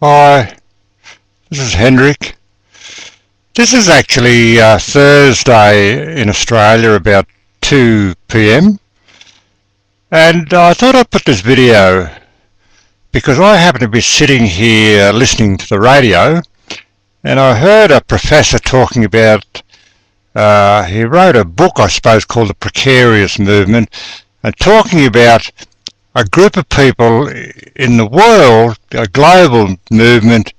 Hi, this is Hendrik. This is actually Thursday in Australia, about 2 p.m. And I thought I'd put this video because I happen to be sitting here listening to the radio, and I heard a professor talking about, he wrote a book, I suppose, called The Precarious movement, and talking about a group of people in the world, a global movement,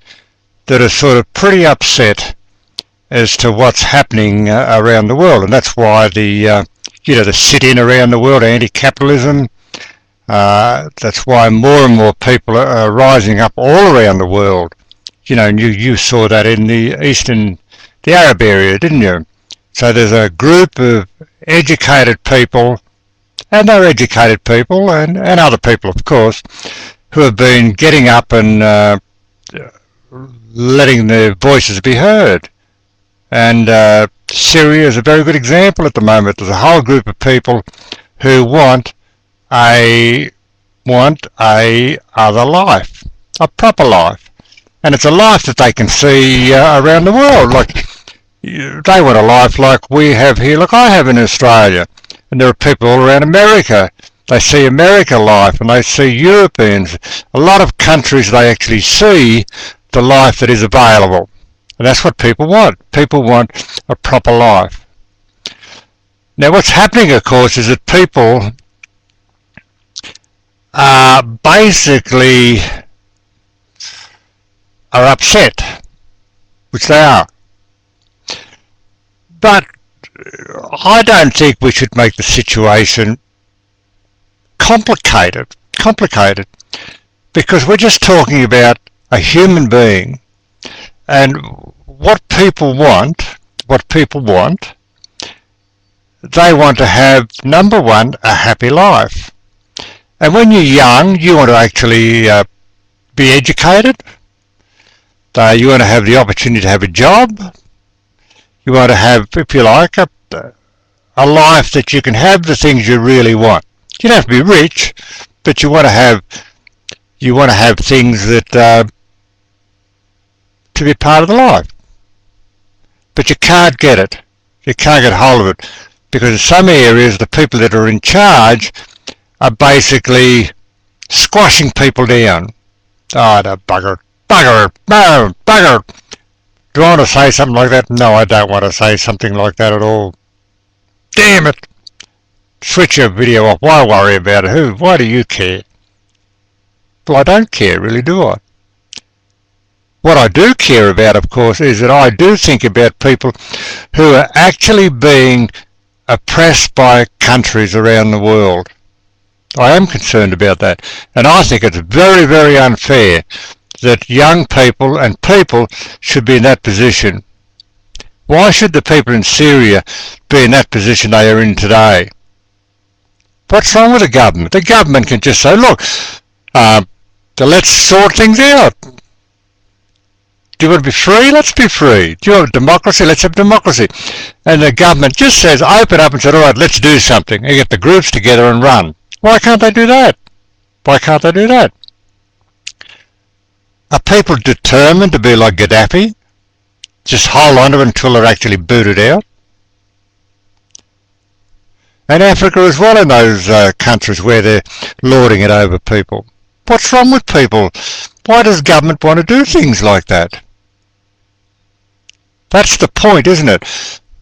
that are sort of pretty upset as to what's happening around the world. And that's why the sit-in around the world, anti-capitalism, that's why more and more people are rising up all around the world. And you saw that in the Arab area, didn't you? So there's a group of educated people, and they're educated people, and other people, of course, who have been getting up and letting their voices be heard. And Syria is a very good example at the moment. There's a whole group of people who want a other life, a proper life, and it's a life that they can see around the world. Like, they want a life like we have here, like I have in Australia. And there are people all around America. They see America life, and they see Europeans. A lot of countries, they actually see the life that is available. And that's what people want. People want a proper life. Now, what's happening, of course, is that people are basically upset, which they are. But I don't think we should make the situation complicated, because we're just talking about a human being, and what people want, they want to have, number one, a happy life. And when you're young, you want to actually be educated. You want to have the opportunity to have a job. You want to have, if you like, a life that you can have the things you really want. You don't have to be rich, but you want to have things that to be part of the life. But you can't get it. You can't get hold of it, because in some areas the people that are in charge are basically squashing people down. Oh, the bugger. Do I want to say something like that? No, I don't want to say something like that at all. Damn it! Switch your video off. Why worry about it? Why do you care? Well, I don't care, really, do I? What I do care about, of course, is that I do think about people who are actually being oppressed by countries around the world. I am concerned about that. And I think it's very, very unfair that young people and people should be in that position. Why should the people in Syria be in that position they are in today? What's wrong with the government? The government can just say, look, let's sort things out. Do you want to be free? Let's be free. Do you want democracy? Let's have democracy. And the government just says, open up and said, all right, let's do something. And get the groups together and run. Why can't they do that? Why can't they do that? Are people determined to be like Gaddafi? Just hold on to it until they're actually booted out? And Africa as well, in those countries where they're lording it over people. What's wrong with people? Why does government want to do things like that? That's the point, isn't it?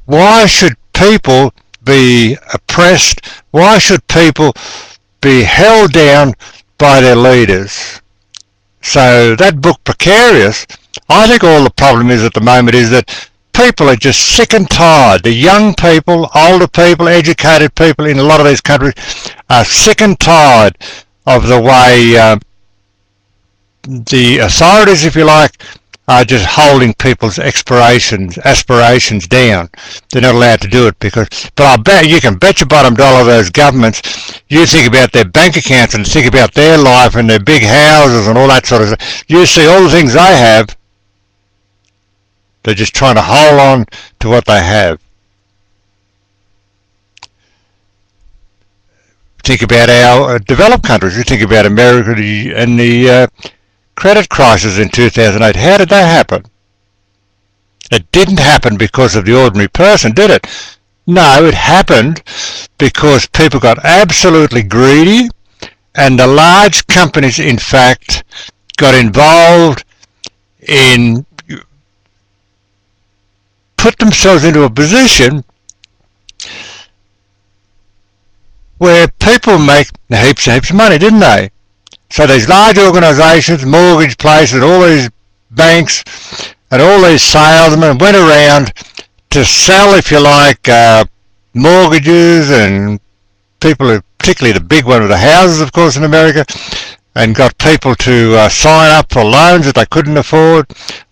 Why should people be oppressed? Why should people be held down by their leaders? So that book, Precarious, I think all the problem is at the moment is that people are just sick and tired. The young people, older people, educated people in a lot of these countries are sick and tired of the way the authorities, if you like, are just holding people's aspirations down. They're not allowed to do it but I bet you can bet your bottom dollar those governments, you think about their bank accounts and think about their life and their big houses and all that sort of stuff. You see all the things they have, they're just trying to hold on to what they have. Think about our developed countries. You think about America and the credit crisis in 2008. How did that happen? It didn't happen because of the ordinary person, did it? No, it happened because people got absolutely greedy, and the large companies, in fact, got involved in put themselves into a position where people make heaps and heaps of money, didn't they? So these large organisations, mortgage places, all these banks and all these salesmen went around to sell, if you like, mortgages, and people, particularly the big one with the houses, of course, in America, and got people to sign up for loans that they couldn't afford,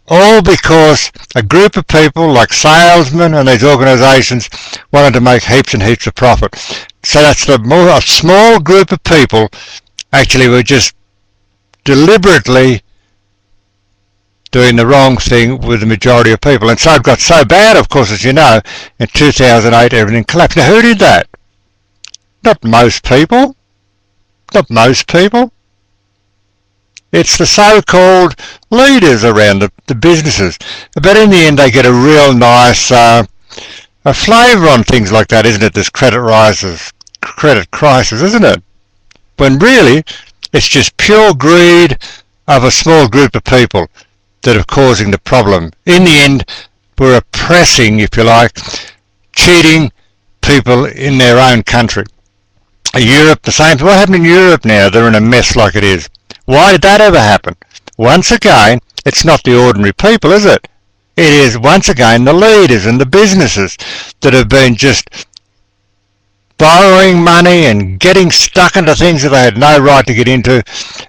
all because a group of people like salesmen and these organisations wanted to make heaps and heaps of profit. So that's a small group of people actually were just deliberately doing the wrong thing with the majority of people. And so it got so bad, of course, as you know, in 2008 everything collapsed. Now who did that? Not most people. Not most people. It's the so-called leaders around the businesses. But in the end they get a real nice flavour on things like that, isn't it? This credit crisis, isn't it? When really it's just pure greed of a small group of people that are causing the problem. In the end, we're oppressing, if you like, cheating people in their own country. Europe, the same thing. What happened in Europe now? They're in a mess like it is. Why did that ever happen? Once again, it's not the ordinary people, is it? It is, once again, the leaders and the businesses that have been just borrowing money and getting stuck into things that they had no right to get into.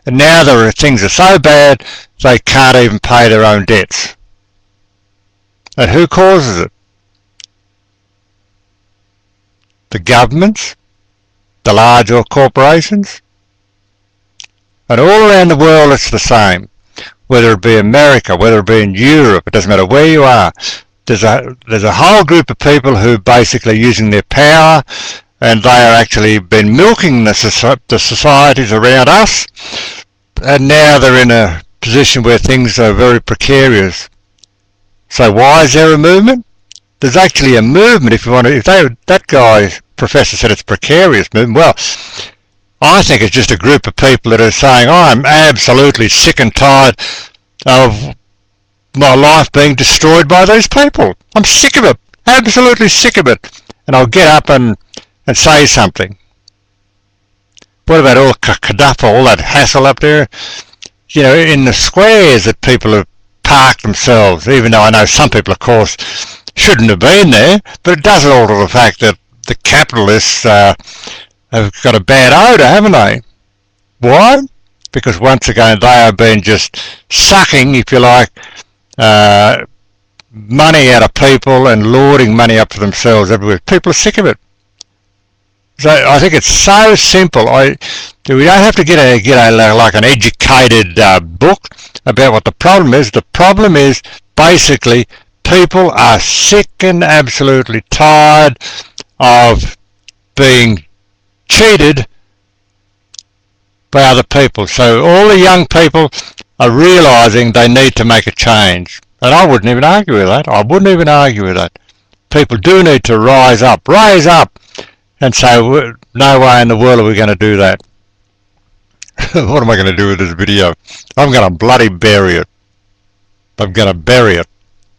And now things are so bad, they can't even pay their own debts. And who causes it? The governments, the larger corporations. And all around the world it's the same. Whether it be America, whether it be in Europe, it doesn't matter where you are. There's a whole group of people who basically using their power, and they are actually been milking the societies around us, and now they're in a position where things are very precarious. So why is there a movement? There's actually a movement. If you want to, that guy, professor, said it's precarious movement. Well, I think it's just a group of people that are saying, I'm absolutely sick and tired of my life being destroyed by these people. I'm sick of it, absolutely sick of it. And I'll get up and say something. What about all Gaddafi, all that hassle up there? You know, in the squares that people have parked themselves, even though I know some people, of course, shouldn't have been there, but it doesn't alter the fact that the capitalists have got a bad odour, haven't they? Why? Because once again they have been just sucking, if you like, money out of people and lording money up to themselves everywhere. People are sick of it. So I think it's so simple. We don't have to get like an educated book about what the problem is. The problem is basically people are sick and absolutely tired of being cheated by other people. So all the young people are realising they need to make a change. And I wouldn't even argue with that. I wouldn't even argue with that. People do need to rise up and say, no way in the world are we going to do that. What am I going to do with this video? I'm going to bloody bury it. I'm going to bury it.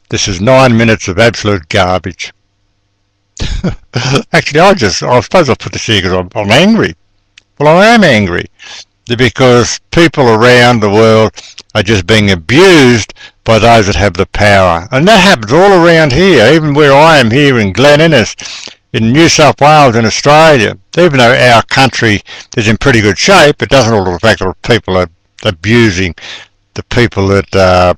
This is 9 minutes of absolute garbage. Actually, I suppose I'll put this here because I'm angry. Well, I am angry because people around the world are just being abused by those that have the power. And that happens all around here, even where I am here in Glen Innes, in New South Wales in Australia. Even though our country is in pretty good shape, it doesn't alter the fact that people are abusing the people that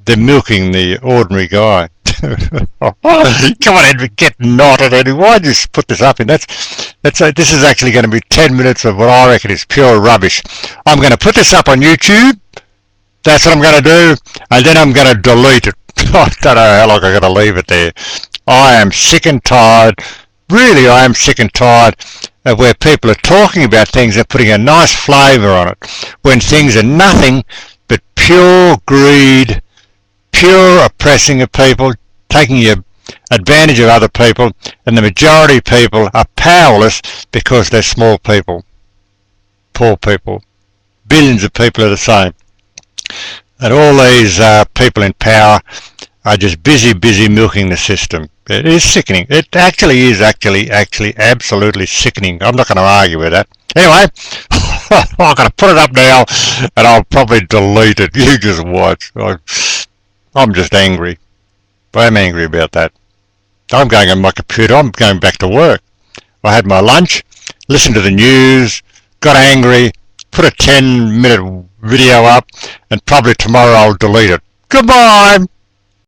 they're milking the ordinary guy. Come on, Hendrik, get knotted. Why did you put this up in? This is actually going to be 10 minutes of what I reckon is pure rubbish. I'm going to put this up on YouTube. That's what I'm going to do, and then I'm going to delete it. I don't know how long I'm going to leave it there. I am sick and tired. Really, I am sick and tired where people are talking about things and putting a nice flavour on it, when things are nothing but pure greed, pure oppressing of people, taking advantage of other people, and the majority of people are powerless because they're small people, poor people. Billions of people are the same. And all these people in power are just busy milking the system. It is sickening. It actually is absolutely sickening. I'm not going to argue with that. Anyway, I'm going to put it up now, and I'll probably delete it. You just watch. I'm just angry. I'm angry about that. I'm going on my computer. I'm going back to work. I had my lunch, listened to the news, got angry, put a 10-minute video up, and probably tomorrow I'll delete it. Goodbye!